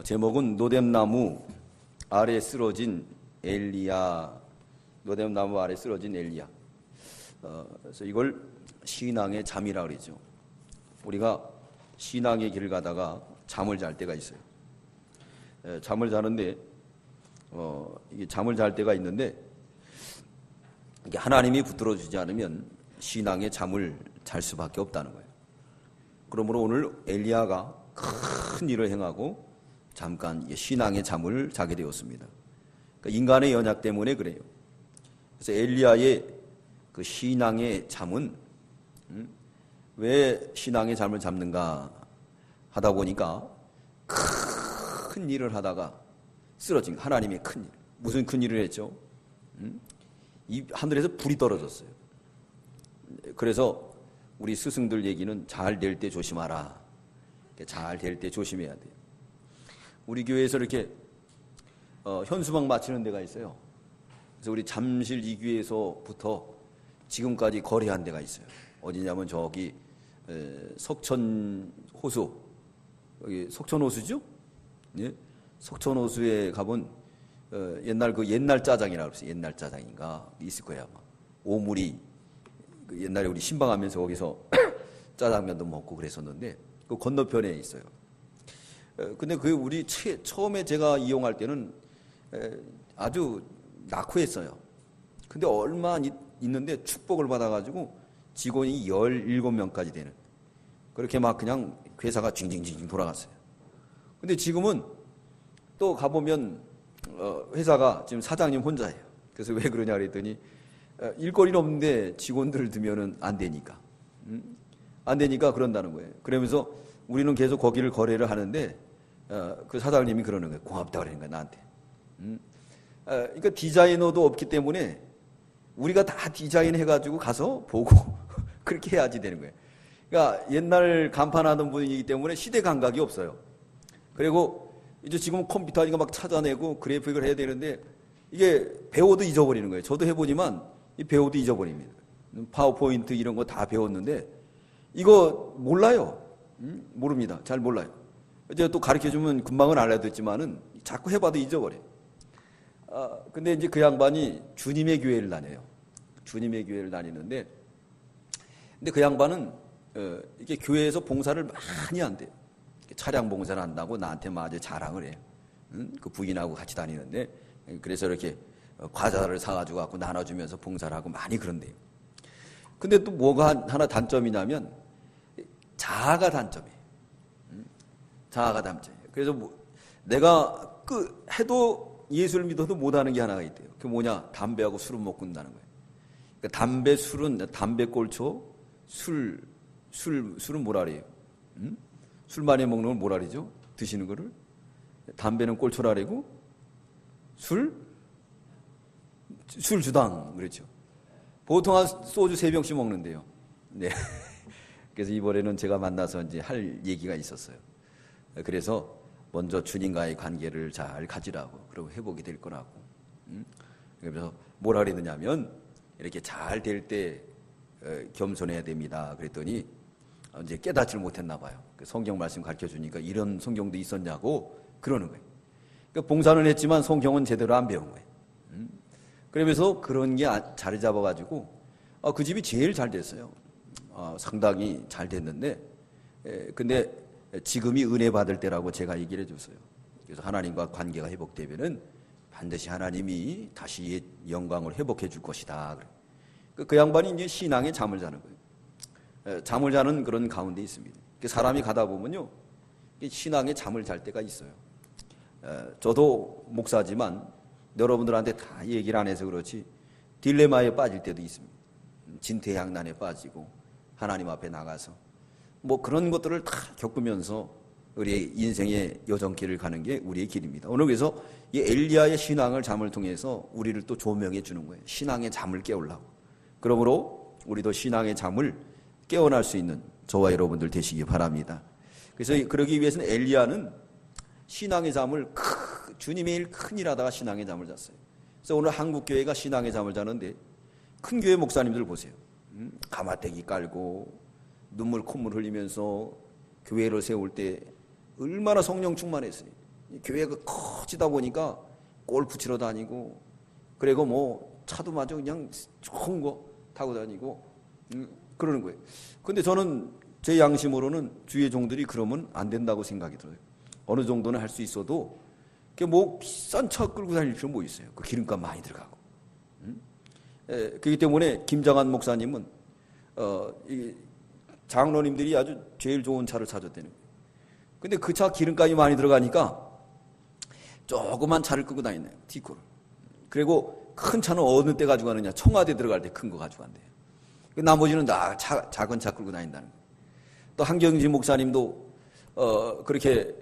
제목은 노뎀나무 아래 쓰러진 엘리야. 노뎀나무 아래 쓰러진 엘리야. 그래서 이걸 신앙의 잠이라 그러죠. 우리가 신앙의 길을 가다가 잠을 잘 때가 있어요. 잠을 자는데 이게 잠을 잘 때가 있는데 이게 하나님이 붙들어 주지 않으면 신앙의 잠을 잘 수밖에 없다는 거예요. 그러므로 오늘 엘리야가 큰 일을 행하고 잠깐 신앙의 잠을 자게 되었습니다. 그러니까 인간의 연약 때문에 그래요. 그래서 엘리야의 그 신앙의 잠은 왜 신앙의 잠을 잡는가 하다 보니까 큰 일을 하다가 쓰러진 거예요. 하나님의 큰 일. 무슨 큰 일을 했죠? 이 하늘에서 불이 떨어졌어요. 그래서 우리 스승들 얘기는 잘 될 때 조심하라. 잘 될 때 조심해야 돼요. 우리 교회에서 이렇게 현수막 마치는 데가 있어요. 그래서 우리 잠실 이교에서부터 지금까지 거래한 데가 있어요. 어디냐면 저기 석천 호수, 여기 석천 호수죠? 예? 석천 호수에 가본 옛날 짜장이라고 그랬어요. 옛날 짜장인가 있을 거야 아마. 오물이 옛날에 우리 신방하면서 거기서 짜장면도 먹고 그랬었는데 그 건너편에 있어요. 근데 그 우리 처음에 제가 이용할 때는 아주 낙후했어요. 근데 얼마 있는데 축복을 받아가지고 직원이 17명까지 되는 그렇게 막 그냥 회사가 징징징 돌아갔어요. 근데 지금은 또 가보면 회사가 지금 사장님 혼자예요. 그래서 왜 그러냐 그랬더니 일거리는 없는데 직원들을 두면은 안 되니까. 안 되니까 그런다는 거예요. 그러면서 우리는 계속 거기를 거래를 하는데 그 사장님이 그러는 거예요. 고맙다 그러는 거예요, 나한테. 그러니까 디자이너도 없기 때문에 우리가 다 디자인 해가지고 가서 보고 그렇게 해야지 되는 거예요. 그러니까 옛날 간판하던 분이기 때문에 시대 감각이 없어요. 그리고 이제 지금 컴퓨터 하니까 막 찾아내고 그래픽을 해야 되는데 이게 배워도 잊어버리는 거예요. 저도 해보지만 이 배워도 잊어버립니다. 파워포인트 이런 거 다 배웠는데 이거 몰라요. 모릅니다. 잘 몰라요. 이제 또 가르쳐주면 금방은 알아듣지만은 자꾸 해봐도 잊어버려요. 근데 이제 그 양반이 주님의 교회를 다녀요. 주님의 교회를 다니는데, 근데 그 양반은 이게 교회에서 봉사를 많이 한대요. 차량 봉사를 한다고 나한테 아주 자랑을 해요. 그 부인하고 같이 다니는데, 그래서 이렇게 과자를 사가지고 갖고 나눠주면서 봉사를 하고 많이 그런대요. 근데 또 뭐가 하나 단점이냐면 자아가 단점이에요. 자아가 단점이에요. 그래서 내가 해도 예수를 믿어도 못하는 게 하나가 있대요. 그게 뭐냐? 담배하고 술은 못 끊는다는 거예요. 그러니까 담배, 술은 담배 꼴초, 술은 뭐라 그래요? 술 많이 먹는 걸 뭐라 그러죠? 드시는 거를? 담배는 꼴초라 그러고 술 주당 그렇죠. 보통 한 소주 3병씩 먹는데요. 네. 그래서 이번에는 제가 만나서 이제 할 얘기가 있었어요. 그래서 먼저 주님과의 관계를 잘 가지라고 그리고 회복이 될 거라고. 그래서 뭐라 그랬느냐면 이렇게 잘 될 때 겸손해야 됩니다. 그랬더니 이제 깨닫지를 못했나 봐요. 성경 말씀 가르쳐 주니까 이런 성경도 있었냐고 그러는 거예요. 그러니까 봉사는 했지만 성경은 제대로 안 배운 거예요. 그러면서 그런 게 자리 잡아가지고 그 집이 제일 잘 됐어요. 상당히 잘 됐는데 근데 지금이 은혜 받을 때라고 제가 얘기를 해줬어요. 그래서 하나님과 관계가 회복되면은 반드시 하나님이 다시 옛 영광을 회복해 줄 것이다. 그 양반이 이제 신앙의 잠을 자는 거예요. 잠을 자는 그런 가운데 있습니다. 사람이 가다 보면요, 신앙의 잠을 잘 때가 있어요. 저도 목사지만 여러분들한테 다 얘기를 안 해서 그렇지 딜레마에 빠질 때도 있습니다. 진퇴양난에 빠지고 하나님 앞에 나가서 뭐 그런 것들을 다 겪으면서 우리의 인생의 여정길을 가는 게 우리의 길입니다. 오늘 그래서 이 엘리야의 신앙을 잠을 통해서 우리를 또 조명해 주는 거예요. 신앙의 잠을 깨우려고. 그러므로 우리도 신앙의 잠을 깨어날 수 있는 저와 여러분들 되시기 바랍니다. 그래서 그러기 위해서는 엘리야는 신앙의 잠을 주님의 일 큰 일 하다가 신앙의 잠을 잤어요. 그래서 오늘 한국교회가 신앙의 잠을 자는데 큰 교회 목사님들 보세요. 가마떼기 깔고 눈물 콧물 흘리면서 교회를 세울 때 얼마나 성령 충만했어요. 교회가 커지다 보니까 골프 치러 다니고, 그리고 뭐 차도 마저 그냥 좋은 거 타고 다니고 그러는 거예요. 근데 저는 제 양심으로는 주의 종들이 그러면 안 된다고 생각이 들어요. 어느 정도는 할 수 있어도 뭐 비싼 차 끌고 다닐 필요 뭐 있어요. 그 기름값 많이 들어가고. 그렇기 때문에 김장한 목사님은 이 장로님들이 아주 제일 좋은 차를 찾았다는 거예요. 근데 그 차 기름값이 많이 들어가니까 조그만 차를 끌고 다니네요. 티코를. 그리고 큰 차는 어느 때 가지고 가느냐? 청와대 들어갈 때 큰 거 가지고 간대요. 나머지는 다 작은 차 끌고 다닌다는 거예요. 또 한경진 목사님도 그렇게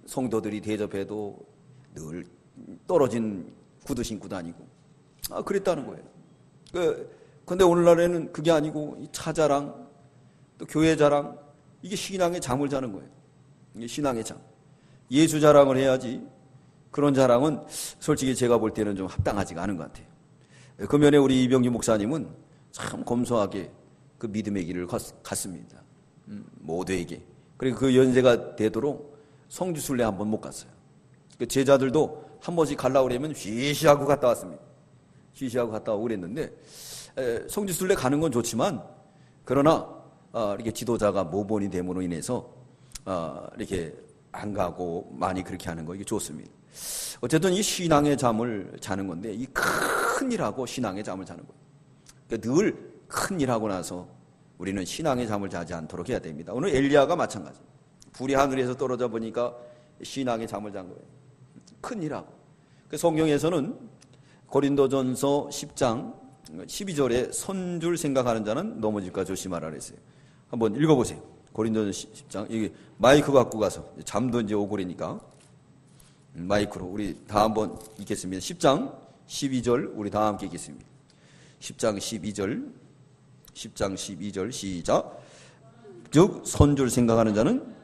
성도들이 대접해도 늘 떨어진 구두 신고 다니고 그랬다는 거예요. 근데 오늘날에는 그게 아니고 이 차 자랑 또 교회 자랑 이게 신앙의 잠을 자는 거예요. 이게 신앙의 잠. 예수 자랑을 해야지 그런 자랑은 솔직히 제가 볼 때는 좀 합당하지가 않은 것 같아요. 그 면에 우리 이병규 목사님은 참 검소하게 그 믿음의 길을 갔습니다. 모두에게. 그리고 그 연세가 되도록 성지순례 한 번 못 갔어요. 그 제자들도 한 번씩 가려고 그러면 쉬쉬하고 갔다 왔습니다. 쉬쉬하고 갔다 오고 그랬는데 성지순례 가는 건 좋지만 그러나 이렇게 지도자가 모본이 됨으로 인해서 이렇게 안 가고 많이 그렇게 하는 거 이게 좋습니다. 어쨌든 이 신앙의 잠을 자는 건데 이 큰 일하고 신앙의 잠을 자는 거예요. 그러니까 늘 큰 일하고 나서 우리는 신앙의 잠을 자지 않도록 해야 됩니다. 오늘 엘리야가 마찬가지. 불이 하늘에서 떨어져 보니까 신앙의 잠을 잔 거예요. 큰 일하고. 그 성경에서는 고린도전서 10장 12절에 선줄 생각하는 자는 넘어질까 조심하라 그랬어요. 한번 읽어보세요. 고린도전서 10장. 이게 마이크 갖고 가서 잠도 이제 오고 그러니까 마이크로 우리 다 한번 읽겠습니다. 10장 12절 우리 다 함께 읽겠습니다. 10장 12절 시작. 즉 선줄 생각하는 자는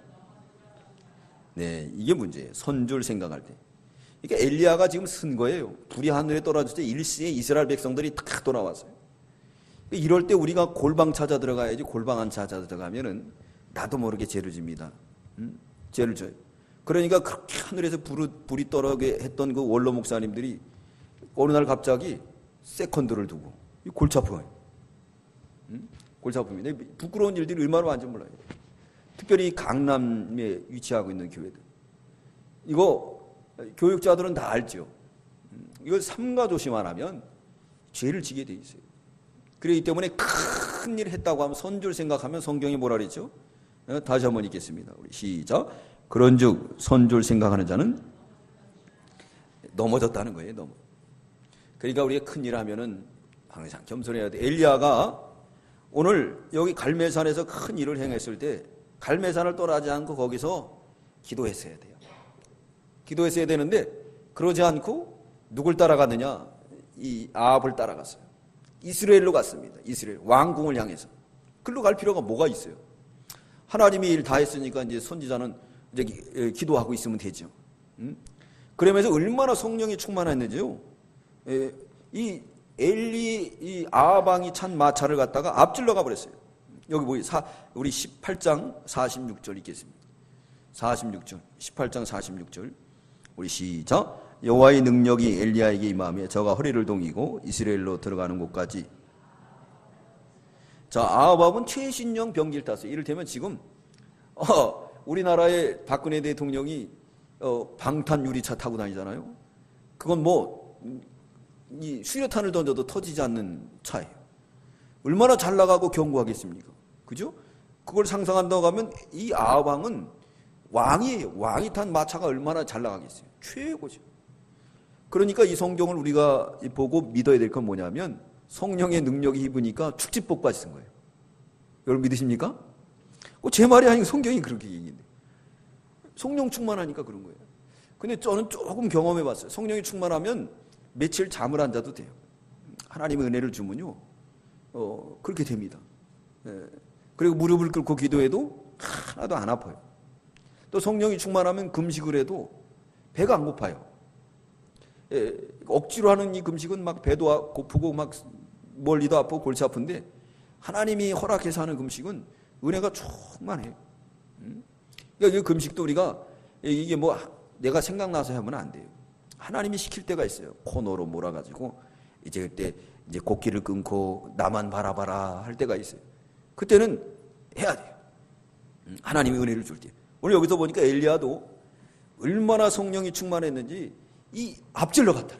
이게 문제예요. 선줄 생각할 때. 그러니까 엘리야가 지금 쓴 거예요. 불이 하늘에 떨어질 때 일시에 이스라엘 백성들이 다 돌아왔어요. 이럴 때 우리가 골방 찾아 들어가야지. 골방 안 찾아 들어가면은 나도 모르게 죄를 집니다. 죄를 져요. 그러니까 그렇게 하늘에서 불이 떨어게 했던 그 원로 목사님들이 어느 날 갑자기 세컨드를 두고 골치 아파요. 골치 아픕니다. 부끄러운 일들이 얼마나 많은지 몰라요. 특별히 강남에 위치하고 있는 교회들. 이거 교육자들은 다 알죠. 이걸 삼가 조심만 하면 죄를 지게 돼 있어요. 그렇기 때문에 큰 일 했다고 하면 선줄 생각하면 성경이 뭐라 그랬죠? 다시 한번 읽겠습니다. 우리 시작. 그런즉 선줄 생각하는 자는 넘어졌다는 거예요. 그러니까 우리가 큰 일 하면은 항상 겸손해야 돼. 엘리야가 오늘 여기 갈멜산에서 큰 일을 행했을 때 갈멜산을 떠나지 않고 거기서 기도했어야 돼요. 기도했어야 되는데 그러지 않고 누굴 따라갔느냐? 이 아합을 따라갔어요. 이스라엘로 갔습니다. 이스라엘 왕궁을 향해서. 글로 갈 필요가 뭐가 있어요? 하나님이 일 다 했으니까 이제 선지자는 이제 기도하고 있으면 되죠. 그러면서 얼마나 성령이 충만했는지요. 이 아합왕이 찬 마차를 갖다가 앞질러 가버렸어요. 여기 우리 18장 46절 읽겠습니다. 46절, 18장 46절. 우리 시작. 여호와의 능력이 엘리야에게 임하며 저가 허리를 동이고 이스라엘로 들어가는 곳까지. 자, 아합은 최신형 병기를 탔어요. 이를테면 지금 우리나라의 박근혜 대통령이 방탄 유리차 타고 다니잖아요. 그건 이 수류탄을 던져도 터지지 않는 차예요. 얼마나 잘 나가고 견고하겠습니까? 그죠? 그걸 상상한다고 하면 이 아합왕은 왕이에요. 왕이 탄 마차가 얼마나 잘 나가겠어요. 최고죠. 그러니까 이 성경을 우리가 보고 믿어야 될 건 뭐냐면 성령의 능력이 입으니까 축지법까지 쓴 거예요. 여러분 믿으십니까? 제 말이 아니고 성경이 그렇게 얘기했는데 성령 충만하니까 그런 거예요. 근데 저는 조금 경험해 봤어요. 성령이 충만하면 며칠 잠을 안 자도 돼요. 하나님의 은혜를 주면요 그렇게 됩니다. 그리고 무릎을 꿇고 기도해도 하나도 안 아파요. 또 성령이 충만하면 금식을 해도 배가 안 고파요. 억지로 하는 이 금식은 막 배도 고프고 막 멀리도 아프고 골치 아픈데 하나님이 허락해서 하는 금식은 은혜가 충만해요. 그러니까 이 금식도 우리가 이게 뭐 내가 생각나서 하면 안 돼요. 하나님이 시킬 때가 있어요. 코너로 몰아가지고 이제 그때 이제 곡기를 끊고 나만 바라봐라 할 때가 있어요. 그때는 해야 돼요. 하나님이 은혜를 줄 때. 오늘 여기서 보니까 엘리야도 얼마나 성령이 충만했는지 이 앞질러 갔다.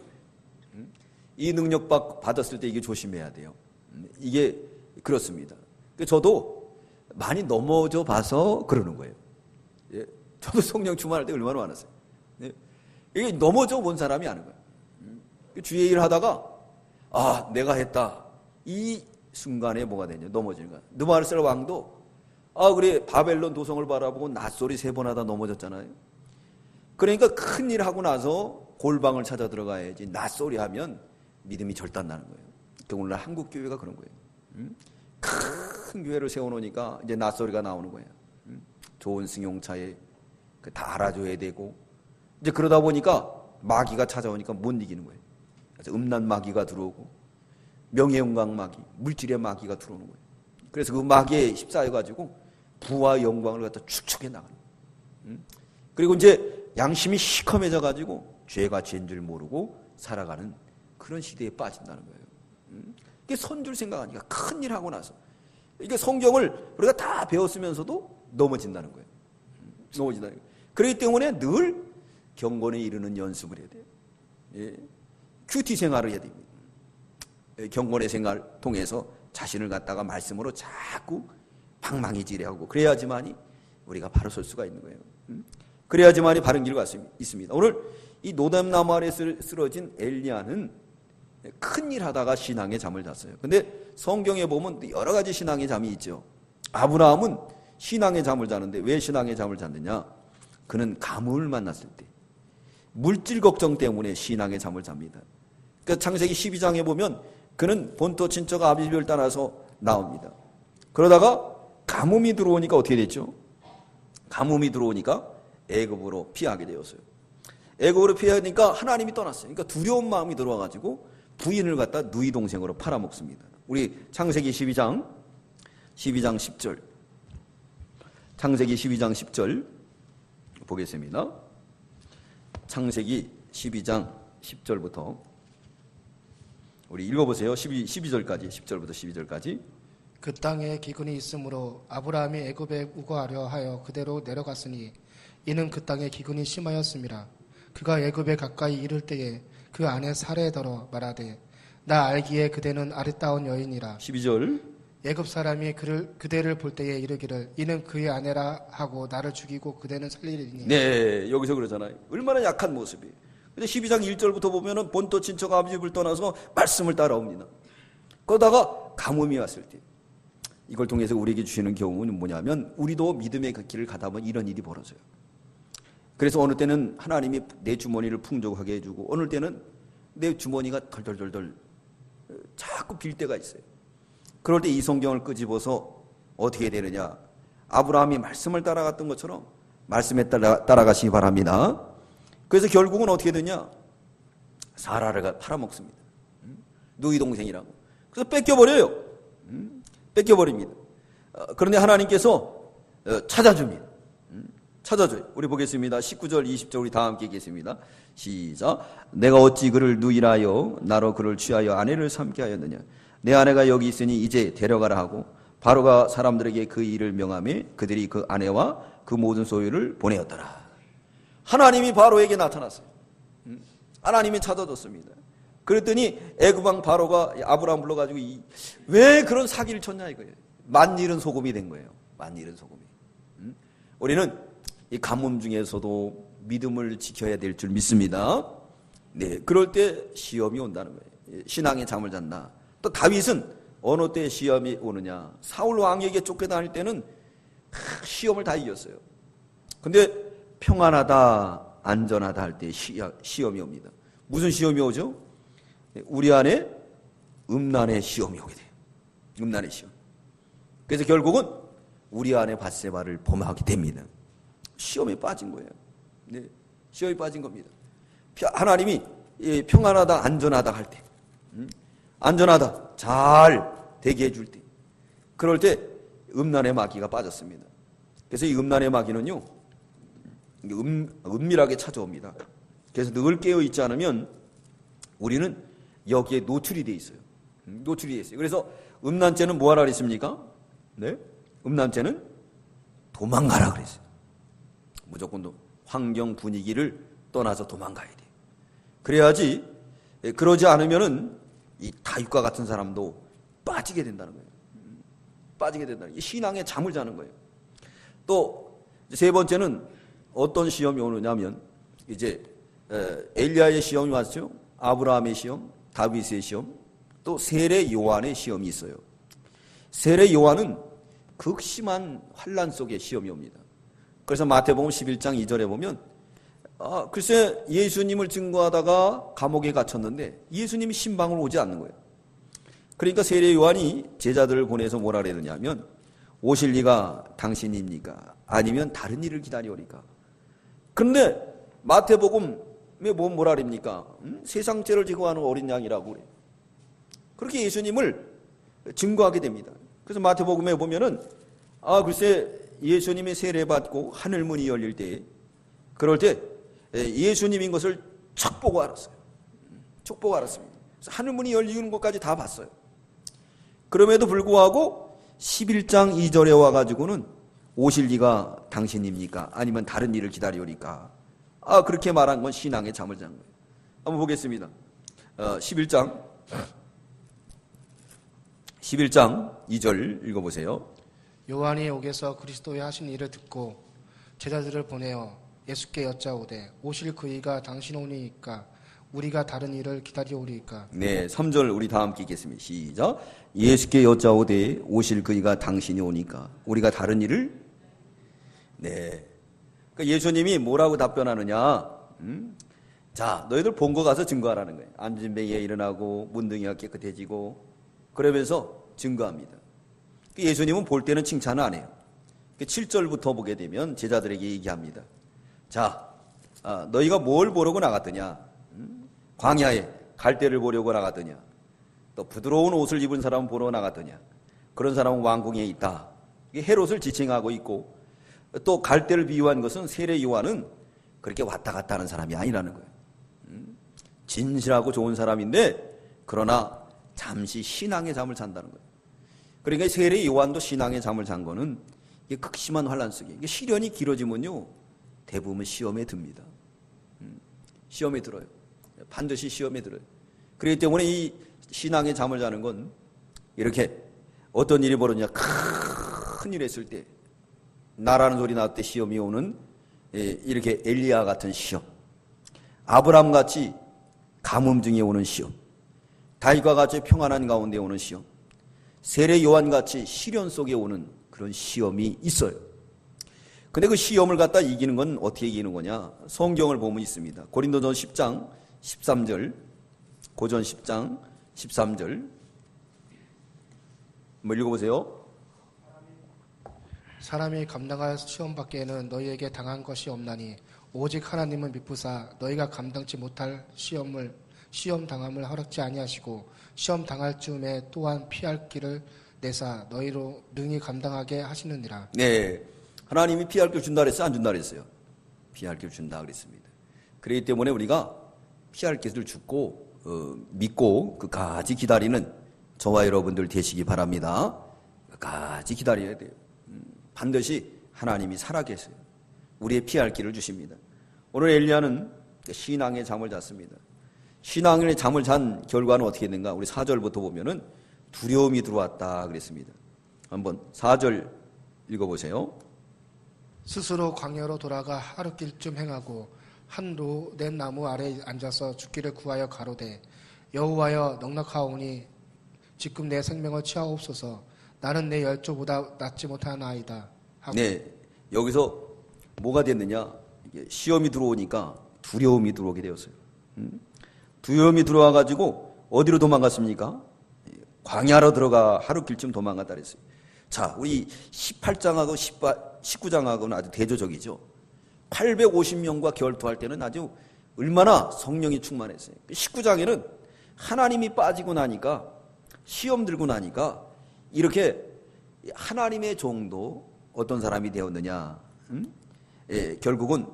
이 능력 받았을 때 이게 조심해야 돼요. 이게 그렇습니다. 저도 많이 넘어져 봐서 그러는 거예요. 예, 저도 성령 충만할 때 얼마나 많았어요. 예, 이게 넘어져 본 사람이 아는 거예요. 주의 일 하다가 아 내가 했다. 이 순간에 뭐가 되냐 넘어지는 거야. 느부갓네살 왕도 그래 바벨론 도성을 바라보고 낫소리 3번 하다 넘어졌잖아요. 그러니까 큰일 하고 나서 골방을 찾아 들어가야지 낫소리 하면 믿음이 절단나는 거예요. 오늘날 한국 교회가 그런 거예요. 큰 교회를 세워놓으니까 이제 낫소리가 나오는 거예요. 좋은 승용차에 다 알아줘야 되고 이제 그러다 보니까 마귀가 찾아오니까 못 이기는 거예요. 그래서 음란 마귀가 들어오고 명예영광 마귀, 물질의 마귀가 들어오는 거예요. 그래서 그 마귀에 휩싸여가지고 부와 영광을 갖다 축축해 나가는 거예요. 그리고 이제 양심이 시커매져가지고 죄가 죄인 줄 모르고 살아가는 그런 시대에 빠진다는 거예요. 이게 선줄 생각하니까 큰일 하고 나서 이게 성경을 우리가 다 배웠으면서도 넘어진다는 거예요. 넘어진다는 거예요. 그렇기 때문에 늘 경건에 이르는 연습을 해야 돼요. 예. 큐티 생활을 해야 됩니다. 경건의 생활을 통해서 자신을 갖다가 말씀으로 자꾸 방망이질해 하고 그래야지만이 우리가 바로 설 수가 있는 거예요. 그래야지만이 바른 길을 갈 수 있습니다. 오늘 이 노담나무 아래 쓰러진 엘리야는 큰일 하다가 신앙의 잠을 잤어요. 근데 성경에 보면 여러 가지 신앙의 잠이 있죠. 아브라함은 신앙의 잠을 자는데 왜 신앙의 잠을 잤느냐? 그는 가뭄을 만났을 때 물질 걱정 때문에 신앙의 잠을 잡니다. 그러니까 창세기 12장에 보면 그는 본토 친척 아비집을 따라서 나옵니다. 그러다가 가뭄이 들어오니까 어떻게 됐죠? 가뭄이 들어오니까 애굽으로 피하게 되었어요. 애굽으로 피하니까 하나님이 떠났어요. 그러니까 두려운 마음이 들어와가지고 부인을 갖다 누이 동생으로 팔아먹습니다. 우리 창세기 12장 10절 창세기 12장 10절 보겠습니다. 창세기 12장 10절부터 우리 읽어보세요. 12절까지 10절부터 12절까지. 그 땅에 기근이 있으므로 아브라함이 애굽에 우거하려 하여 그대로 내려갔으니 이는 그 땅에 기근이 심하였음이라. 그가 애굽에 가까이 이를 때에 그 아내 사레더러 말하되 나 알기에 그대는 아리따운 여인이라. 12절 애굽 사람이 그대를 볼 때에 이르기를 이는 그의 아내라 하고 나를 죽이고 그대는 살리리니. 네, 여기서 그러잖아요. 얼마나 약한 모습이에요. 근데 12장 1절부터 보면은 본토 친척 아비집을 떠나서 말씀을 따라옵니다. 그러다가 가뭄이 왔을 때 이걸 통해서 우리에게 주시는 경우는 뭐냐면 우리도 믿음의 그 길을 가다 보면 이런 일이 벌어져요. 그래서 어느 때는 하나님이 내 주머니를 풍족하게 해주고 어느 때는 내 주머니가 덜덜덜덜 자꾸 빌 때가 있어요. 그럴 때 이 성경을 끄집어서 어떻게 되느냐? 아브라함이 말씀을 따라갔던 것처럼 말씀에 따라가시기 바랍니다. 그래서 결국은 어떻게 되냐? 사라를 팔아먹습니다. 누이 동생이라고. 그래서 뺏겨버려요. 뺏겨버립니다. 그런데 하나님께서 찾아줍니다. 찾아줘요. 우리 보겠습니다. 19절 20절 우리 다 함께 읽겠습니다. 시작. 내가 어찌 그를 누이라여 나로 그를 취하여 아내를 삼게 하였느냐? 내 아내가 여기 있으니 이제 데려가라 하고 바로가 사람들에게 그 일을 명하며 그들이 그 아내와 그 모든 소유를 보내었더라. 하나님이 바로에게 나타났어요. 하나님이 찾아줬습니다. 그랬더니 애굽왕 바로가 아브라함 불러가지고 왜 그런 사기를 쳤냐 이거예요. 만일은 소금이 된 거예요. 만일은 소금이. 우리는 이 가뭄 중에서도 믿음을 지켜야 될 줄 믿습니다. 네, 그럴 때 시험이 온다는 거예요. 신앙의 잠을 잤나. 또 다윗은 어느 때 시험이 오느냐. 사울 왕에게 쫓겨다닐 때는 시험을 다 이겼어요. 근데 평안하다, 안전하다 할 때 시험이 옵니다. 무슨 시험이 오죠? 우리 안에 음란의 시험이 오게 돼요. 음란의 시험. 그래서 결국은 우리 안에 밧세바를 범하게 됩니다. 시험에 빠진 거예요. 네, 시험에 빠진 겁니다. 하나님이 평안하다, 안전하다 할 때, 안전하다, 잘 되게 해줄 때, 그럴 때 음란의 마귀가 빠졌습니다. 그래서 이 음란의 마귀는요, 은밀하게 찾아옵니다. 그래서 늘 깨어 있지 않으면 우리는 여기에 노출이 돼 있어요. 노출이 돼 있어요. 그래서 음란죄는 뭐 하라 그랬습니까? 네? 음란죄는 도망가라 그랬어요. 무조건 환경 분위기를 떠나서 도망가야 돼요. 그래야지, 그러지 않으면은 이 다윗과 같은 사람도 빠지게 된다는 거예요. 빠지게 된다는 거예요. 신앙에 잠을 자는 거예요. 또 세 번째는 어떤 시험이 오느냐면 이제 엘리야의 시험이 왔죠. 아브라함의 시험, 다윗의 시험, 또 세례 요한의 시험이 있어요. 세례 요한은 극심한 환난 속에 시험이 옵니다. 그래서 마태복음 11장 2절에 보면 글쎄 예수님을 증거하다가 감옥에 갇혔는데 예수님이 신방으로 오지 않는 거예요. 그러니까 세례 요한이 제자들을 보내서 뭐라 그랬느냐면 오실 리가 당신입니까? 아니면 다른 일을 기다려오리까? 그런데 마태복음에 뭐라 그럽니까? 세상 죄를 지고 하는 어린 양이라고 그래요. 그렇게 예수님을 증거하게 됩니다. 그래서 마태복음에 보면은 글쎄 예수님이 세례받고 하늘 문이 열릴 때 그럴 때 예수님인 것을 척 보고 알았어요. 척 보고 알았습니다. 그래서 하늘 문이 열리는 것까지 다 봤어요. 그럼에도 불구하고 11장 2절에 와가지고는 오실 리가 당신입니까? 아니면 다른 일을 기다리오리까? 그렇게 말한 건 신앙에 잠을 잔 거예요. 한번 보겠습니다. 11장 2절 읽어보세요. 요한이 옥에서 그리스도의 하신 일을 듣고 제자들을 보내어 예수께 여짜오되 오실 그이가 당신 오니까 우리가 다른 일을 기다려오리까? 네, 3절 우리 다 함께 읽겠습니다. 시작. 예수께 여짜오되 오실 그이가 당신이 오니까 우리가 다른 일을 네. 그러니까 예수님이 뭐라고 답변하느냐? 자, 너희들 본거 가서 증거하라는 거예요. 앉은 배에 일어나고 문둥이가 깨끗해지고 그러면서 증거합니다. 예수님은 볼 때는 칭찬을 안 해요. 7절부터 보게 되면 제자들에게 얘기합니다. 자, 너희가 뭘 보려고 나갔더냐? 광야에 갈대를 보려고 나갔더냐? 또 부드러운 옷을 입은 사람은 보러 나갔더냐? 그런 사람은 왕궁에 있다. 헤롯을 지칭하고 있고 또 갈대를 비유한 것은 세례 요한은 그렇게 왔다 갔다 하는 사람이 아니라는 거예요. 진실하고 좋은 사람인데 그러나 잠시 신앙의 잠을 잔다는 거예요. 그러니까 세례 요한도 신앙의 잠을 잔 거는 이게 극심한 환난 속에 이게 시련이 길어지면요 대부분 시험에 듭니다. 시험에 들어요. 반드시 시험에 들어요. 그렇기 때문에 이 신앙의 잠을 자는 건 이렇게 어떤 일이 벌어지냐 큰 일 했을 때 나라는 소리 나올 때 시험이 오는 이렇게 엘리야 같은 시험, 아브라함 같이 가뭄 중에 오는 시험, 다윗과 같이 평안한 가운데 오는 시험, 세례 요한 같이 시련 속에 오는 그런 시험이 있어요. 근데 그 시험을 갖다 이기는 건 어떻게 이기는 거냐? 성경을 보면 있습니다. 고린도전 10장 13절, 고전 10장 13절 한번 읽어보세요. 사람이 감당할 시험 밖에는 너희에게 당한 것이 없나니 오직 하나님은 미쁘사 너희가 감당치 못할 시험 당함을 허락지 아니하시고 시험 당할 즈음에 또한 피할 길을 내사 너희로 능히 감당하게 하시느니라. 네, 하나님이 피할 길 준다 그랬어요? 안 준다 그랬어요? 피할 길 준다 그랬습니다. 그렇기 때문에 우리가 피할 길을 주고 믿고 끝까지 기다리는 저와 여러분들 되시기 바랍니다. 끝까지 기다려야 돼요. 반드시 하나님이 살아계세요. 우리의 피할 길을 주십니다. 오늘 엘리야는 신앙의 잠을 잤습니다. 신앙의 잠을 잔 결과는 어떻게 됐는가? 우리 4절부터 보면은 두려움이 들어왔다 그랬습니다. 한번 4절 읽어보세요. 스스로 광야로 돌아가 하루길쯤 행하고 한 로된 나무 아래에 앉아서 죽기를 구하여 가로되 여호와여 넉넉하오니 지금 내 생명을 취하옵소서. 나는 내 열조보다 낫지 못한 아이다 하고. 네, 여기서 뭐가 됐느냐? 시험이 들어오니까 두려움이 들어오게 되었어요. 두려움이 들어와가지고 어디로 도망갔습니까? 광야로 들어가 하루길쯤 도망갔다 그랬어요. 자, 우리 18장하고 19장하고는 아주 대조적이죠. 850명과 결투할 때는 아주 얼마나 성령이 충만했어요. 19장에는 하나님이 빠지고 나니까 시험 들고 나니까 이렇게 하나님의 종도 어떤 사람이 되었느냐? 결국은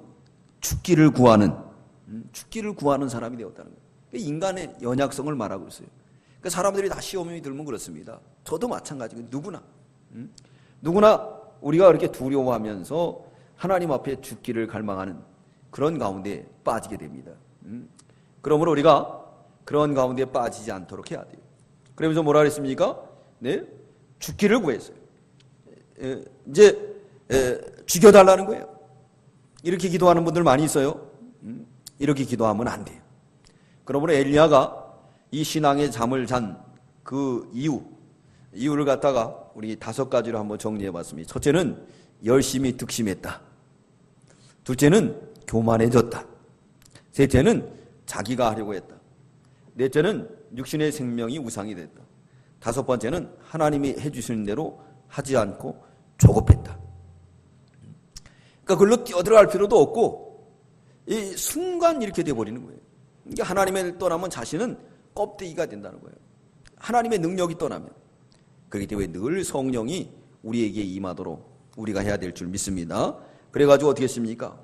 죽기를 구하는 사람이 되었다는 거예요. 인간의 연약성을 말하고 있어요. 그러니까 사람들이 다 시험이 들면 그렇습니다. 저도 마찬가지고 누구나 우리가 그렇게 두려워하면서 하나님 앞에 죽기를 갈망하는 그런 가운데 빠지게 됩니다. 그러므로 우리가 그런 가운데 빠지지 않도록 해야 돼요. 그러면서 뭐라 그랬습니까? 네, 죽기를 구했어요. 이제 죽여달라는 거예요. 이렇게 기도하는 분들 많이 있어요. 이렇게 기도하면 안 돼요. 그러므로 엘리야가 이 신앙의 잠을 잔 그 이유를 갖다가 우리 5가지로 한번 정리해 봤습니다. 첫째는 열심히 득심했다. 둘째는 교만해졌다. 셋째는 자기가 하려고 했다. 넷째는 육신의 생명이 우상이 됐다. 5번째는 하나님이 해주시는 대로 하지 않고 조급했다. 그러니까 그걸로 뛰어들어갈 필요도 없고 이 순간 이렇게 돼버리는 거예요. 그러니까 하나님을 떠나면 자신은 껍데기가 된다는 거예요. 하나님의 능력이 떠나면. 그렇기 때문에 늘 성령이 우리에게 임하도록 우리가 해야 될 줄 믿습니다. 그래가지고 어떻게 했습니까?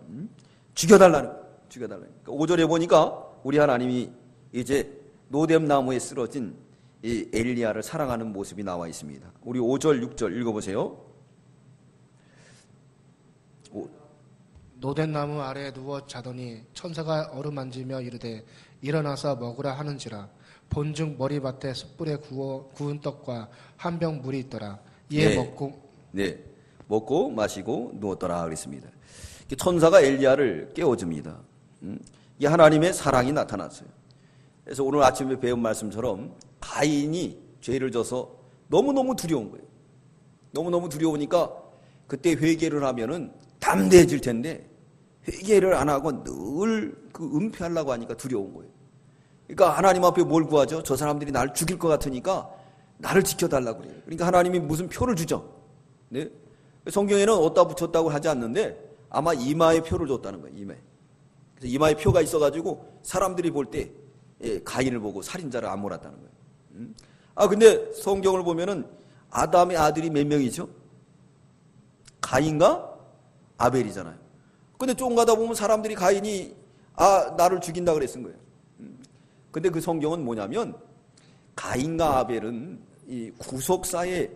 죽여달라는 거예요. 그러니까 5절에 보니까 우리 하나님이 이제 노뎀나무에 쓰러진 이 엘리야를 사랑하는 모습이 나와 있습니다. 우리 5절, 6절 읽어보세요. 노덴나무 아래에 누워 자더니 천사가 어루만지며 이르되 일어나서 먹으라 하는지라. 본즉 머리밭에 숯불에 구운 떡과 한 병 물이 있더라. 이에 먹고 마시고 누웠더라 그랬습니다. 천사가 엘리야를 깨워줍니다. 이 하나님의 사랑이 나타났어요. 그래서 오늘 아침에 배운 말씀처럼 가인이 죄를 져서 너무너무 두려운 거예요. 너무너무 두려우니까 그때 회개를 하면은 담대해질 텐데 회개를 안 하고 늘 그 은폐하려고 하니까 두려운 거예요. 그러니까 하나님 앞에 뭘 구하죠? 저 사람들이 나를 죽일 것 같으니까 나를 지켜달라고 그래요. 그러니까 하나님이 무슨 표를 주죠. 네? 성경에는 어디다 붙였다고 하지 않는데 아마 이마에 표를 줬다는 거예요. 그래서 이마에 표가 있어가지고 사람들이 볼 때 가인을 보고 살인자를 안 몰았다는 거예요. 근데 성경을 보면은 아담의 아들이 몇 명이죠? 가인과 아벨이잖아요. 근데 조금 가다 보면 사람들이 가인이 나를 죽인다 그랬은 거예요. 근데 그 성경은 뭐냐면 가인과 아벨은 이 구속사에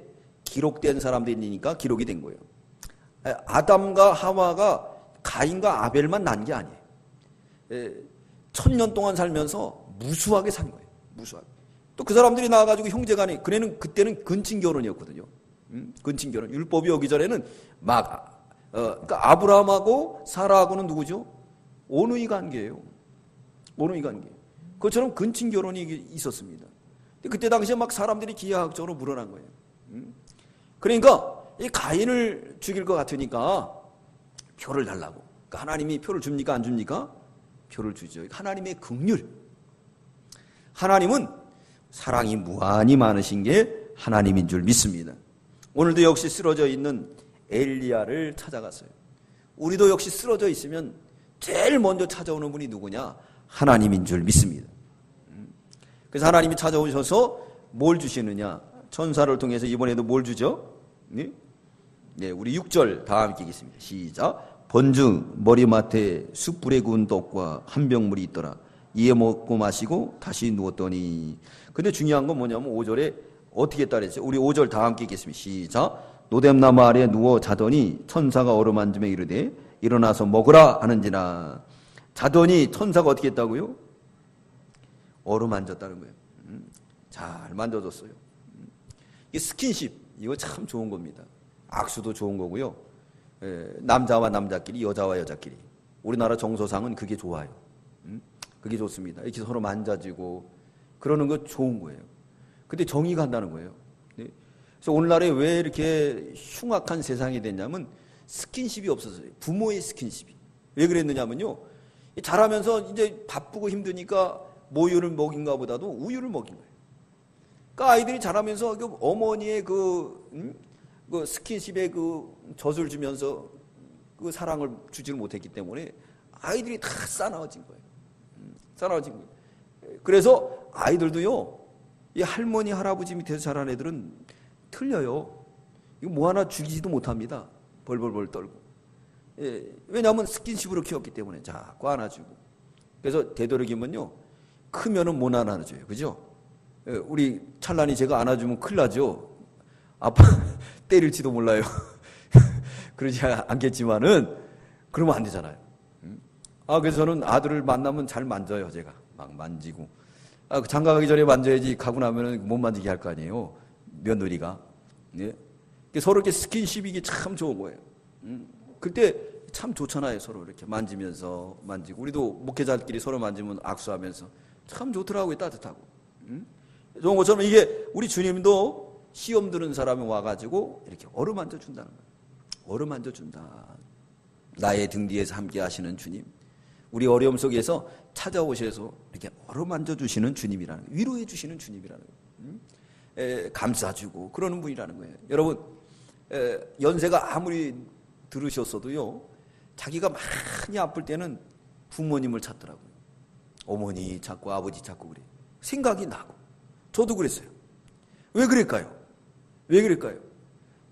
기록된 사람들이니까 기록이 된 거예요. 아담과 하와가 가인과 아벨만 난 게 아니에요. 1000년 동안 살면서 무수하게 산 거예요. 무수하게. 또 그 사람들이 나와가지고 형제간에 그때는 근친 결혼이었거든요. 근친 결혼. 율법이 오기 전에는 그러니까 아브라함하고 사라하고는 누구죠? 온누이 관계예요. 온누이 관계. 그것처럼 근친 결혼이 있었습니다. 그때 당시에 막 사람들이 기하학적으로 물어난 거예요. 그러니까 이 가인을 죽일 것 같으니까 표를 달라고. 그러니까 하나님이 표를 줍니까 안 줍니까? 표를 주죠. 하나님의 긍휼. 하나님은 사랑이 무한히 많으신 게 하나님인 줄 믿습니다. 오늘도 역시 쓰러져 있는 엘리야를 찾아갔어요. 우리도 역시 쓰러져 있으면 제일 먼저 찾아오는 분이 누구냐? 하나님인 줄 믿습니다. 그래서 하나님이 찾아오셔서 뭘 주시느냐? 천사를 통해서 이번에도 뭘 주죠? 네, 우리 6절 다 함께 읽겠습니다. 시작. 본즉 머리맡에 숯불에 구운 떡과 한 병 물이 있더라. 이에 먹고 마시고 다시 누웠더니. 근데 중요한 건 뭐냐면 5절에 어떻게 했다 그랬죠? 우리 5절 다 함께 읽겠습니다. 시작. 노뎀나무 아래에 누워 자더니 천사가 어루만지며 이르되 일어나서 먹으라 하는지라. 자더니 천사가 어떻게 했다고요? 어루만졌다는 거예요. 잘 만져줬어요. 이 스킨십 이거 참 좋은 겁니다. 악수도 좋은 거고요. 남자와 남자끼리, 여자와 여자끼리. 우리나라 정서상은 그게 좋아요. 그게 좋습니다. 이렇게 서로 만져지고 그러는 거 좋은 거예요. 근데 정의가 한다는 거예요. 네? 그래서 오늘날에 왜 이렇게 흉악한 세상이 됐냐면 스킨십이 없어서요. 부모의 스킨십이. 왜 그랬느냐면요. 자라면서 이제 바쁘고 힘드니까 모유를 먹인가 보다도 우유를 먹인 거예요. 그러니까 아이들이 자라면서 그 어머니의 그 스킨십에 그 젖을 주면서 그 사랑을 주지를 못했기 때문에 아이들이 다 싸나워진 거예요. 싸나워진 거예요. 그래서 아이들도요, 이 할머니, 할아버지 밑에서 자란 애들은 틀려요. 이거 뭐 하나 죽이지도 못합니다. 벌벌벌 떨고. 왜냐하면 스킨십으로 키웠기 때문에 자꾸 안아주고. 그래서 되도록이면요, 크면은 못 안아줘요. 그죠? 우리 찰란이 제가 안아주면 큰일 나죠? 아빠 때릴지도 몰라요. 그러지 않겠지만은, 그러면 안 되잖아요. 그래서 저는 아들을 만나면 잘 만져요, 제가. 막 만지고. 장가 가기 전에 만져야지 가고 나면은 못 만지게 할 거 아니에요. 며느리가. 예? 서로 이렇게 스킨십이 이게 참 좋은 거예요. 그때 참 좋잖아요. 서로 이렇게 만지면서 만지고. 우리도 목회자들끼리 서로 만지면 악수하면서 참 좋더라고요. 따뜻하고. 좋은 것처럼 이게 우리 주님도 시험 드는 사람이 와가지고 이렇게 어루만져 준다는 거예요. 어루만져 준다. 나의 등 뒤에서 함께 하시는 주님. 우리 어려움 속에서 찾아오셔서 이렇게 어루만져 주시는 주님이라는 거예요. 위로해 주시는 주님이라는 거예요. 감싸주고 그러는 분이라는 거예요. 여러분, 연세가 아무리 들으셨어도요, 자기가 많이 아플 때는 부모님을 찾더라고요. 어머니 찾고 아버지 찾고 그래요. 생각이 나고. 저도 그랬어요. 왜 그럴까요? 왜 그럴까요?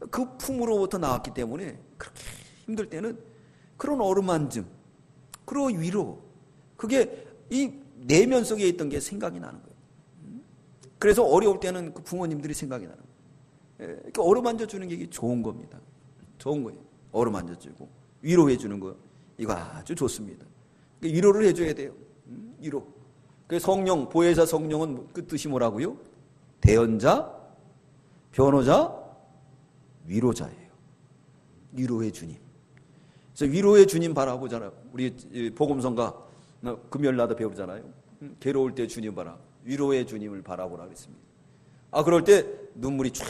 그 품으로부터 나왔기 때문에 그렇게 힘들 때는 그런 어루만짐, 그런 위로, 그게 이 내면 속에 있던 게 생각이 나는 거예요. 그래서 어려울 때는 그 부모님들이 생각이 나는 거예요. 그러니까 어루만져 주는 게 좋은 겁니다. 좋은 거예요. 어루만져 주고 위로해 주는 거, 이거 아주 좋습니다. 위로를 해줘야 돼요. 위로. 그 성령, 보혜사 성령은 그 뜻이 뭐라고요? 대언자, 변호자, 위로자예요. 위로의 주님. 그래서 위로의 주님 바라보잖아요. 우리 복음성가 금요일마다 배우잖아요. 괴로울 때 주님 바라, 위로의 주님을 바라보라 그랬습니다. 그럴 때 눈물이 쫙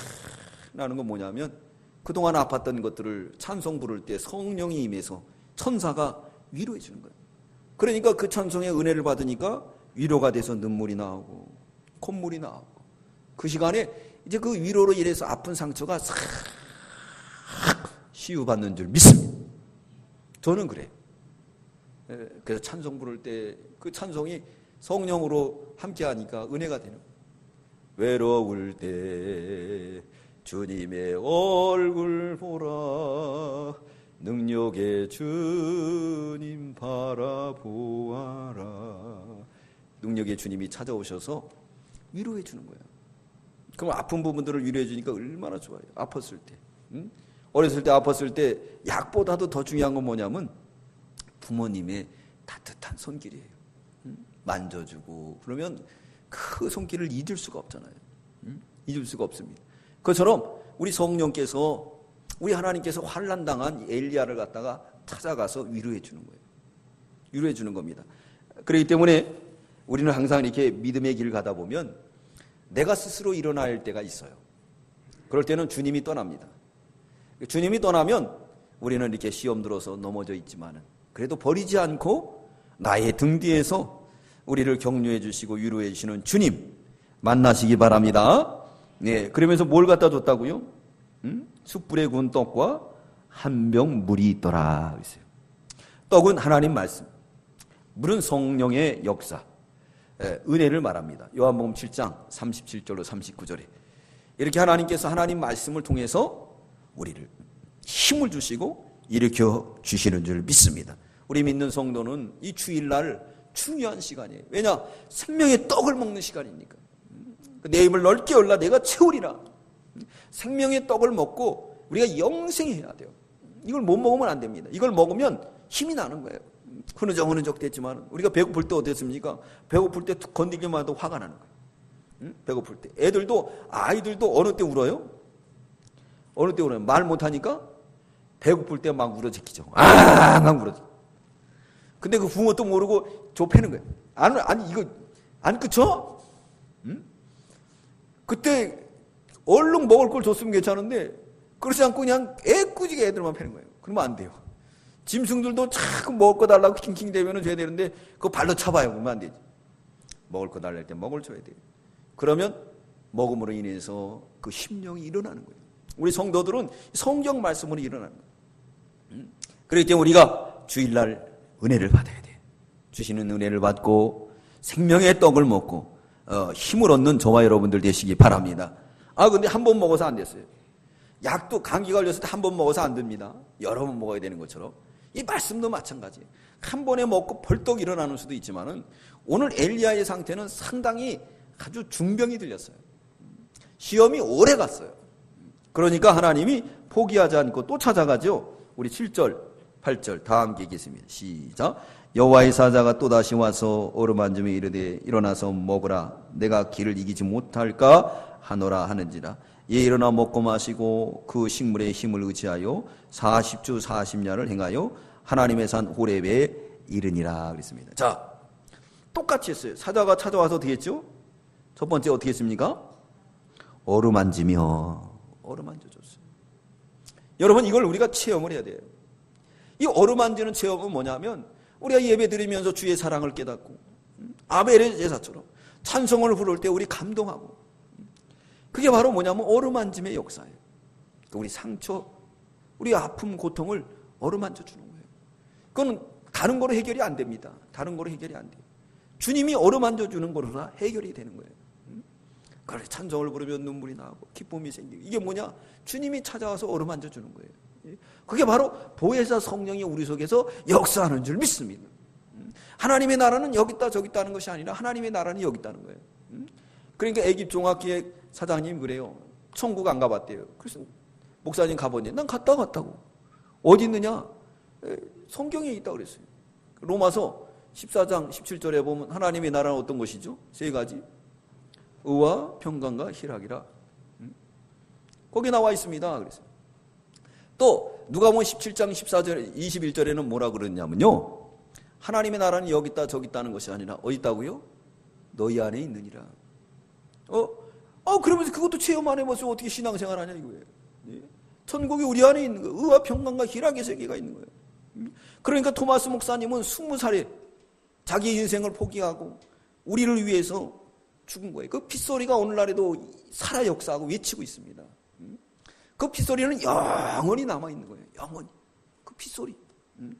나는 건 뭐냐면, 그동안 아팠던 것들을 찬송 부를 때 성령이 임해서 천사가 위로해 주는 거예요. 그러니까 그 찬송의 은혜를 받으니까 위로가 돼서 눈물이 나오고 콧물이 나오고, 그 시간에 이제 그 위로로 인해서 아픈 상처가 싹 치유받는 줄 믿습니다. 저는 그래요. 그래서 찬송 부를 때 그 찬송이 성령으로 함께 하니까 은혜가 되는 거예요. 외로울 때 주님의 얼굴 보라, 능력의 주님 바라보아라. 능력의 주님이 찾아오셔서 위로해 주는 거예요. 그럼 아픈 부분들을 위로해 주니까 얼마나 좋아요. 아팠을 때. 어렸을 때 아팠을 때 약보다도 더 중요한 건 뭐냐면 부모님의 따뜻한 손길이에요. 만져주고 그러면 그 손길을 잊을 수가 없잖아요. 잊을 수가 없습니다. 그것처럼 우리 성령께서, 우리 하나님께서 환난당한 엘리야를 갖다가 찾아가서 위로해 주는 거예요. 위로해 주는 겁니다. 그렇기 때문에 우리는 항상 이렇게 믿음의 길을 가다 보면 내가 스스로 일어날 때가 있어요. 그럴 때는 주님이 떠납니다. 주님이 떠나면 우리는 이렇게 시험 들어서 넘어져 있지만은 그래도 버리지 않고 나의 등 뒤에서 우리를 격려해 주시고 위로해 주시는 주님 만나시기 바랍니다. 네, 그러면서 뭘 갖다 줬다고요? 숯불에 구운 떡과 한 병 물이 있더라 그랬어요. 떡은 하나님 말씀, 물은 성령의 역사, 은혜를 말합니다. 요한복음 7장 37절로 39절에 이렇게 하나님께서 하나님 말씀을 통해서 우리를 힘을 주시고 일으켜 주시는 줄 믿습니다. 우리 믿는 성도는 이 주일날 중요한 시간이에요. 왜냐? 생명의 떡을 먹는 시간이니까. 내 입을 넓게 열라 내가 채우리라. 생명의 떡을 먹고 우리가 영생해야 돼요. 이걸 못 먹으면 안 됩니다. 이걸 먹으면 힘이 나는 거예요. 흐느적 됐지만 우리가 배고플 때 어땠습니까? 배고플 때 툭 건드리기만 해도 화가 나는 거예요. 배고플 때. 아이들도 어느 때 울어요? 어느 때 울어요? 말 못하니까 배고플 때 막 울어제끼죠. 막 울어제. 근데 그 부모도 모르고 좁히는 거예요. 아니 이거 안 그쳐? 그때 얼른 먹을 걸 줬으면 괜찮은데 그렇지 않고 그냥 애꿎게 애들만 패는 거예요. 그러면 안 돼요. 짐승들도 자꾸 먹을 거 달라고 킹킹대면 줘야 되는데 그거 발로 차봐요. 그러면 안 되지. 먹을 거 달랄 때 먹을 줘야 돼요. 그러면 먹음으로 인해서 그 심령이 일어나는 거예요. 우리 성도들은 성경 말씀으로 일어나는 거예요. 그렇기 때문에 우리가 주일날 은혜를 받아야 돼요. 주시는 은혜를 받고 생명의 떡을 먹고 힘을 얻는 저와 여러분들 되시기 바랍니다. 근데 한 번 먹어서 안 됐어요. 약도 감기 걸렸을 때 한 번 먹어서 안 됩니다. 여러 번 먹어야 되는 것처럼 이 말씀도 마찬가지예요. 한 번에 먹고 벌떡 일어나는 수도 있지만은 오늘 엘리야의 상태는 상당히 아주 중병이 들렸어요. 시험이 오래 갔어요. 그러니까 하나님이 포기하지 않고 또 찾아가죠. 우리 7절, 8절 다 함께 읽겠습니다. 시작. 여호와의 사자가 또다시 와서 어루만짐에 이르되 일어나서 먹으라. 내가 길을 이기지 못할까 하노라 하는지라. 예, 일어나 먹고 마시고 그 식물의 힘을 의지하여 40주 40야를 행하여 하나님의 산 호렙에 이르니라 그랬습니다. 자, 똑같이 했어요. 사자가 찾아와서 어떻게 했죠? 첫 번째 어떻게 했습니까? 어루만지며 어루만져줬어요. 여러분, 이걸 우리가 체험을 해야 돼요. 이 어루만지는 체험은 뭐냐면 우리가 예배 드리면서 주의 사랑을 깨닫고 아벨의 제사처럼 찬송을 부를 때 우리 감동하고, 그게 바로 뭐냐면 어루만짐의 역사예요. 우리 상처, 우리 아픔, 고통을 어루만져 주는 거예요. 그건 다른 거로 해결이 안 됩니다. 다른 거로 해결이 안 돼요. 주님이 어루만져 주는 거로나 해결이 되는 거예요. 그래, 찬송을 부르면 눈물이 나고 기쁨이 생기고, 이게 뭐냐? 주님이 찾아와서 어루만져 주는 거예요. 그게 바로 보혜사 성령이 우리 속에서 역사하는 줄 믿습니다. 하나님의 나라는 여기 있다 저기 있다는 것이 아니라 하나님의 나라는 여기 있다는 거예요. 그러니까 애굽 종합기획 사장님 그래요. 천국 안 가봤대요. 그래서 목사님 가보니 난 갔다고. 어디 있느냐? 성경에 있다고 그랬어요. 로마서 14장 17절에 보면 하나님의 나라는 어떤 것이죠? 세 가지. 의와 평강과 희락이라. 거기 나와 있습니다. 그래서 또 누가복음 17장 14절 21절에는 뭐라 그러냐면요, 하나님의 나라는 여기 있다 저기 있다는 것이 아니라 어디 있다고요? 너희 안에 있느니라. 그러면서 그것도 체험 안 해봐서 어떻게 신앙생활 하냐 이거예요. 천국이 우리 안에 있는 거예요. 의와 평강과 희락의 세계가 있는 거예요. 그러니까 토마스 목사님은 20살에 자기 인생을 포기하고 우리를 위해서 죽은 거예요. 그 핏소리가 오늘날에도 살아 역사하고 외치고 있습니다. 그 핏소리는 영원히 남아있는 거예요. 영원히. 그 핏소리.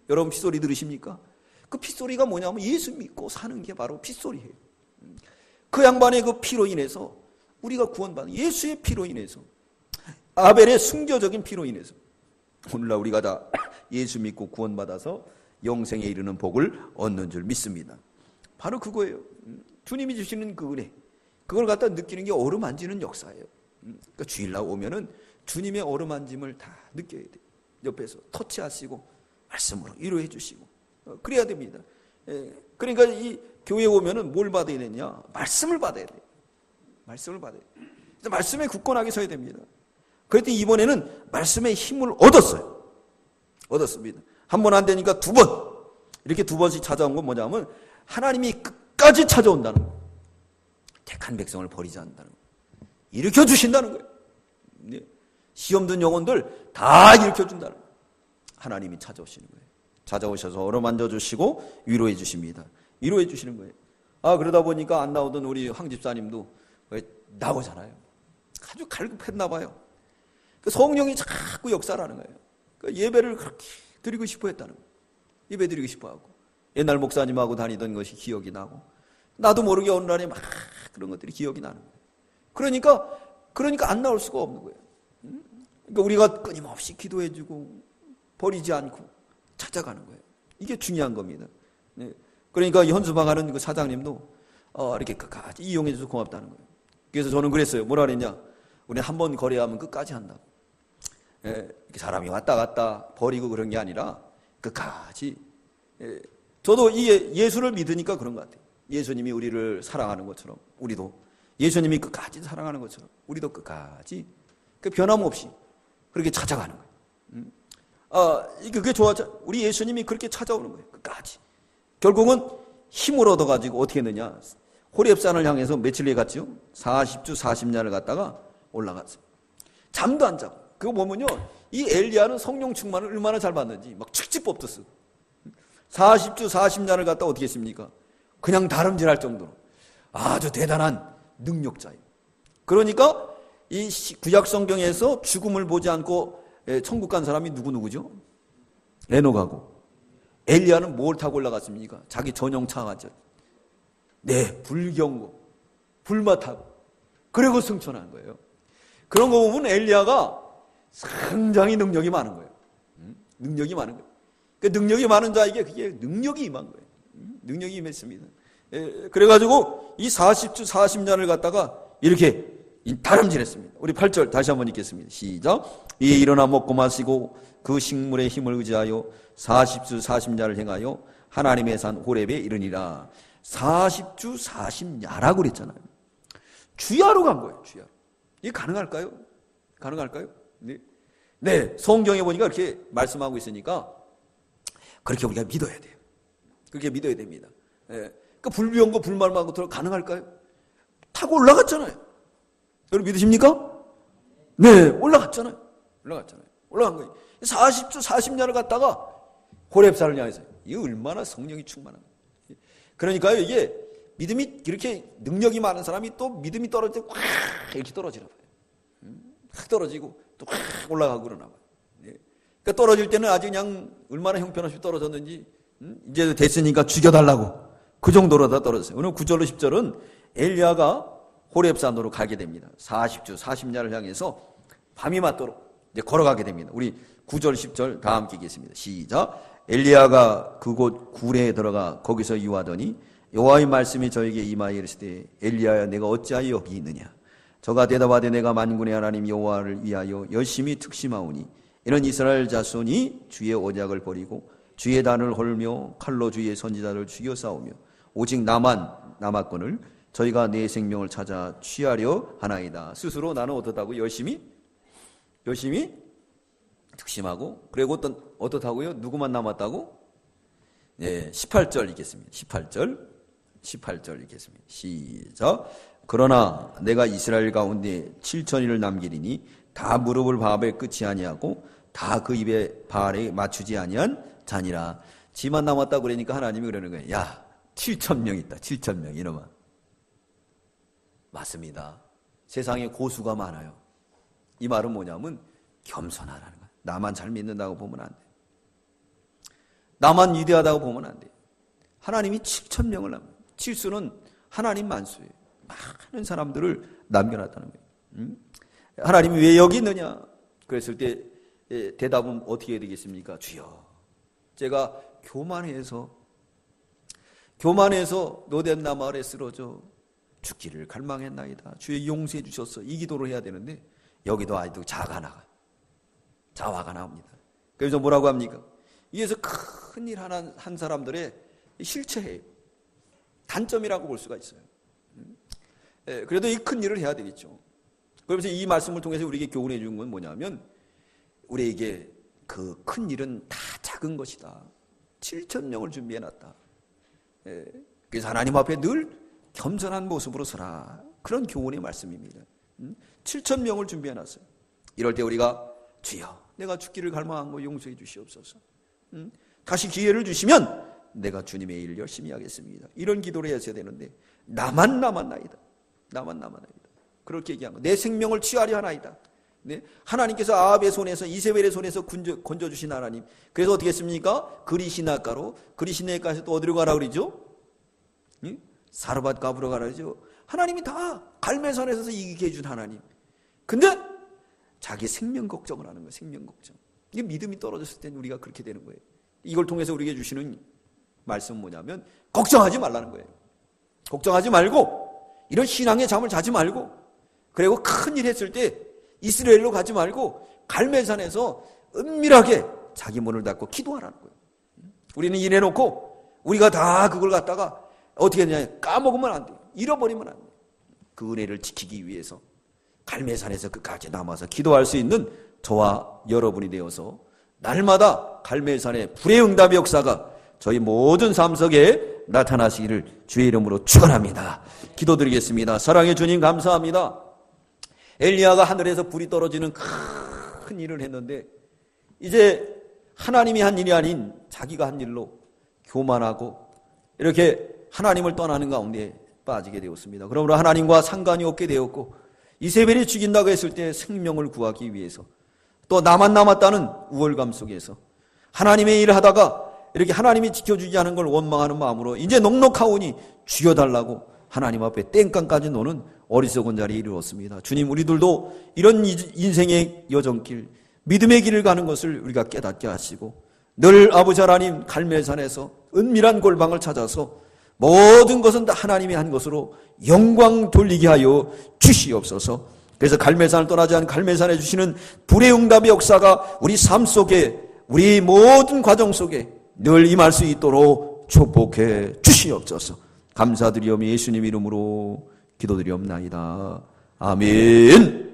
여러분 핏소리 들으십니까? 그 핏소리가 뭐냐면 예수 믿고 사는 게 바로 핏소리예요. 그 양반의 그 피로 인해서 우리가 구원받는, 예수의 피로 인해서, 아벨의 순교적인 피로 인해서 오늘날 우리가 다 예수 믿고 구원받아서 영생에 이르는 복을 얻는 줄 믿습니다. 바로 그거예요. 주님이 주시는 그 은혜, 그걸 갖다 느끼는 게 어루만지는 역사예요. 그러니까 주일날 오면은 주님의 어루만짐을 다 느껴야 돼요. 옆에서 터치하시고 말씀으로 위로해 주시고 그래야 됩니다. 그러니까 이 교회에 오면은 뭘 받아야 되냐? 말씀을 받아야 돼요. 말씀을 받아야 돼요. 말씀에 굳건하게 서야 됩니다. 그랬더니 이번에는 말씀의 힘을 얻었습니다. 한 번 안 되니까 두 번, 이렇게 두 번씩 찾아온 건 뭐냐면 하나님이 끝까지 찾아온다는 거예요. 택한 백성을 버리지 않는다는 거예요. 일으켜 주신다는 거예요. 시험 든 영혼들 다 일으켜 준다는 거예요. 하나님이 찾아오시는 거예요. 찾아오셔서 어루만져 주시고 위로해 주십니다. 위로해 주시는 거예요. 그러다 보니까 안 나오던 우리 황 집사님도 나오잖아요. 아주 갈급했나 봐요. 성령이 자꾸 역사를 하는 거예요. 예배를 그렇게 드리고 싶어 했다는 거예요. 예배 드리고 싶어 하고, 옛날 목사님하고 다니던 것이 기억이 나고, 나도 모르게 어느 날에 막 그런 것들이 기억이 나는 거예요. 그러니까 안 나올 수가 없는 거예요. 그러니까 우리가 끊임없이 기도해주고 버리지 않고 찾아가는 거예요. 이게 중요한 겁니다. 그러니까 현수방하는 그 사장님도 이렇게 끝까지 이용해 줘서 고맙다는 거예요. 그래서 저는 그랬어요. 뭐라 그랬냐? 우리 한 번 거래하면 끝까지 한다고. 이렇게 사람이 왔다 갔다 버리고 그런 게 아니라 끝까지. 저도 이게 예수를 믿으니까 그런 것 같아요. 예수님이 우리를 사랑하는 것처럼 우리도, 예수님이 끝까지 사랑하는 것처럼 우리도 끝까지 변함없이 그렇게 찾아가는 거예요. 그게 좋았죠. 우리 예수님이 그렇게 찾아오는 거예요. 끝까지. 결국은 힘을 얻어가지고 어떻게 했느냐? 호렙산을 향해서 며칠에 갔죠? 40주 40야를 갔다가 올라갔어요. 잠도 안 자고. 그거 보면요, 이 엘리야는 성령 충만을 얼마나 잘 받는지 막 축지 뽑듯이 40주 40야를 갔다 어떻게 했습니까? 그냥 다름질할 정도로 아주 대단한 능력자예요. 그러니까 이 구약 성경에서 죽음을 보지 않고 천국 간 사람이 누구죠? 에녹하고. 엘리야는 뭘 타고 올라갔습니까? 자기 전용차 가죠. 불경고, 불마 타고. 그리고 승천한 거예요. 그런 거 보면 엘리야가 상당히 능력이 많은 거예요. 능력이 많은 거예요. 그 능력이 많은 자에게 그게 능력이 임한 거예요. 능력이 임했습니다. 그래가지고 이 40주 40년을 갖다가 이렇게 다름질했습니다. 우리 8절 다시 한번 읽겠습니다. 시작. 이에 일어나 먹고 마시고 그 식물의 힘을 의지하여 40주 40야를 행하여 하나님의 산 호렙에 이르니라. 40주 40야라고 그랬잖아요. 주야로 간 거예요. 주야로. 이게 가능할까요? 가능할까요? 네. 네, 성경에 보니까 이렇게 말씀하고 있으니까 그렇게 우리가 믿어야 돼요. 그렇게 믿어야 됩니다. 예. 그 불비한 거 불말만 것처럼 가능할까요? 타고 올라갔잖아요. 여러분 믿으십니까? 네, 올라갔잖아요. 올라간 거예요. 40주 40년을 갔다가 호렙산을 향해서. 이게 얼마나 성령이 충만한 거예요. 그러니까요, 이게 믿음이 이렇게 능력이 많은 사람이 또 믿음이 떨어질 때 확 이렇게 떨어지나 봐요. 확 떨어지고 또 확 올라가고 그러나 봐요. 그러니까 떨어질 때는 아주 그냥 얼마나 형편없이 떨어졌는지 이제 됐으니까 죽여달라고 그 정도로 다 떨어졌어요. 오늘 9절로 10절은 엘리야가 호렙산으로 가게 됩니다. 40주 40야를 향해서 밤이 맞도록 이제 걸어가게 됩니다. 우리 9절 10절 다 함께 읽겠습니다. 시작. 엘리야가 그곳 굴에 들어가 거기서 유하더니 여호와의 말씀이 저에게 임하여 이르시되 엘리야야 내가 어찌하여 여기 있느냐. 저가 대답하되 내가 만군의 하나님 여호와를 위하여 열심히 특심하오니 이는 이스라엘 자손이 주의 언약을 버리고 주의 단을 헐며 칼로 주의 선지자를 죽여 싸우며 오직 나만 남았거늘 저희가 내 생명을 찾아 취하려 하나이다. 스스로 나는 어떻다고 열심히 특심하고 그리고 어떻다고요? 누구만 남았다고? 네, 18절 읽겠습니다. 18절 읽겠습니다. 시작. 그러나 내가 이스라엘 가운데 7천인을 남기리니 다 무릎을 바알에 끝이 아니하고 다 그 입에 바알에 맞추지 아니한 자니라. 지만 남았다고 그러니까 하나님이 그러는 거예요. 야, 7,000명 있다. 7,000명 이놈아. 맞습니다. 세상에 고수가 많아요. 이 말은 뭐냐면 겸손하라는 거예요. 나만 잘 믿는다고 보면 안 돼. 나만 위대하다고 보면 안 돼. 하나님이 7,000명을 남겨요. 칠수는 하나님 만수예요. 많은 사람들을 남겨놨다는 거예요. 하나님이 왜 여기 있느냐? 그랬을 때 대답은 어떻게 해야 되겠습니까? 주여, 제가 교만해서 노덴나 마을에 쓰러져 죽기를 갈망했나이다. 주의 용서해 주셨어. 이 기도를 해야 되는데 여기도 아직도 자화가 나옵니다. 그래서 뭐라고 합니까? 이에서 큰일 한 사람들의 실체예요. 단점이라고 볼 수가 있어요. 그래도 이 큰 일을 해야 되겠죠. 그러면서 이 말씀을 통해서 우리에게 교훈해 주는 건 뭐냐면 우리에게 그 큰 일은 다 작은 것이다. 7,000명을 준비해 놨다. 그래서 하나님 앞에 늘 겸손한 모습으로 서라. 그런 교훈의 말씀입니다. 7,000명을 준비해 놨어요. 이럴 때 우리가 주여 내가 죽기를 갈망한 거 용서해 주시옵소서. 다시 기회를 주시면 내가 주님의 일 열심히 하겠습니다. 이런 기도를 했어야 되는데 나만 남았나이다. 그렇게 얘기한 거. 내 생명을 취하려 하나이다. 네? 하나님께서 아합의 손에서 이세벨의 손에서 건져주신 하나님. 그래서 어떻게 했습니까? 그리시나가로 그리시나가에서 또 어디로 가라 그러죠? 사르밧 가브로 가라 그러죠. 하나님이 다 갈멜산에서 이기게 해준 하나님. 근데 자기 생명 걱정을 하는 거예요. 생명 걱정. 이게 믿음이 떨어졌을 때는 우리가 그렇게 되는 거예요. 이걸 통해서 우리에게 주시는 말씀은 뭐냐면 걱정하지 말라는 거예요. 걱정하지 말고 이런 신앙의 잠을 자지 말고 그리고 큰일 했을 때 이스라엘로 가지 말고 갈멜산에서 은밀하게 자기 문을 닫고 기도하라는 거예요. 우리는 이래놓고 우리가 다 그걸 갖다가 어떻게 하냐 까먹으면 안 돼요. 잃어버리면 안 돼요. 그 은혜를 지키기 위해서 갈멜산에서 끝까지 남아서 기도할 수 있는 저와 여러분이 되어서 날마다 갈멜산의 불의 응답의 역사가 저희 모든 삶 속에 나타나시기를 주의 이름으로 축원합니다. 기도드리겠습니다. 사랑의 주님 감사합니다. 엘리야가 하늘에서 불이 떨어지는 큰 일을 했는데 이제 하나님이 한 일이 아닌 자기가 한 일로 교만하고 이렇게 하나님을 떠나는 가운데 빠지게 되었습니다. 그러므로 하나님과 상관이 없게 되었고 이세벨이 죽인다고 했을 때 생명을 구하기 위해서 또 나만 남았다는 우월감 속에서 하나님의 일을 하다가 이렇게 하나님이 지켜주지 않은 걸 원망하는 마음으로 이제 넉넉하오니 죽여달라고 하나님 앞에 땡깡까지 노는 어리석은 자리에 이르렀습니다. 주님, 우리들도 이런 인생의 여정길, 믿음의 길을 가는 것을 우리가 깨닫게 하시고 늘 아버지 하나님 갈매산에서 은밀한 골방을 찾아서 모든 것은 다 하나님이 한 것으로 영광 돌리게 하여 주시옵소서. 그래서 갈매산을 떠나지 않은 갈매산에 주시는 불의 응답의 역사가 우리 삶 속에, 우리 모든 과정 속에 늘 임할 수 있도록 축복해 주시옵소서. 감사드리오며 예수님 이름으로 기도드리옵나이다. 아멘.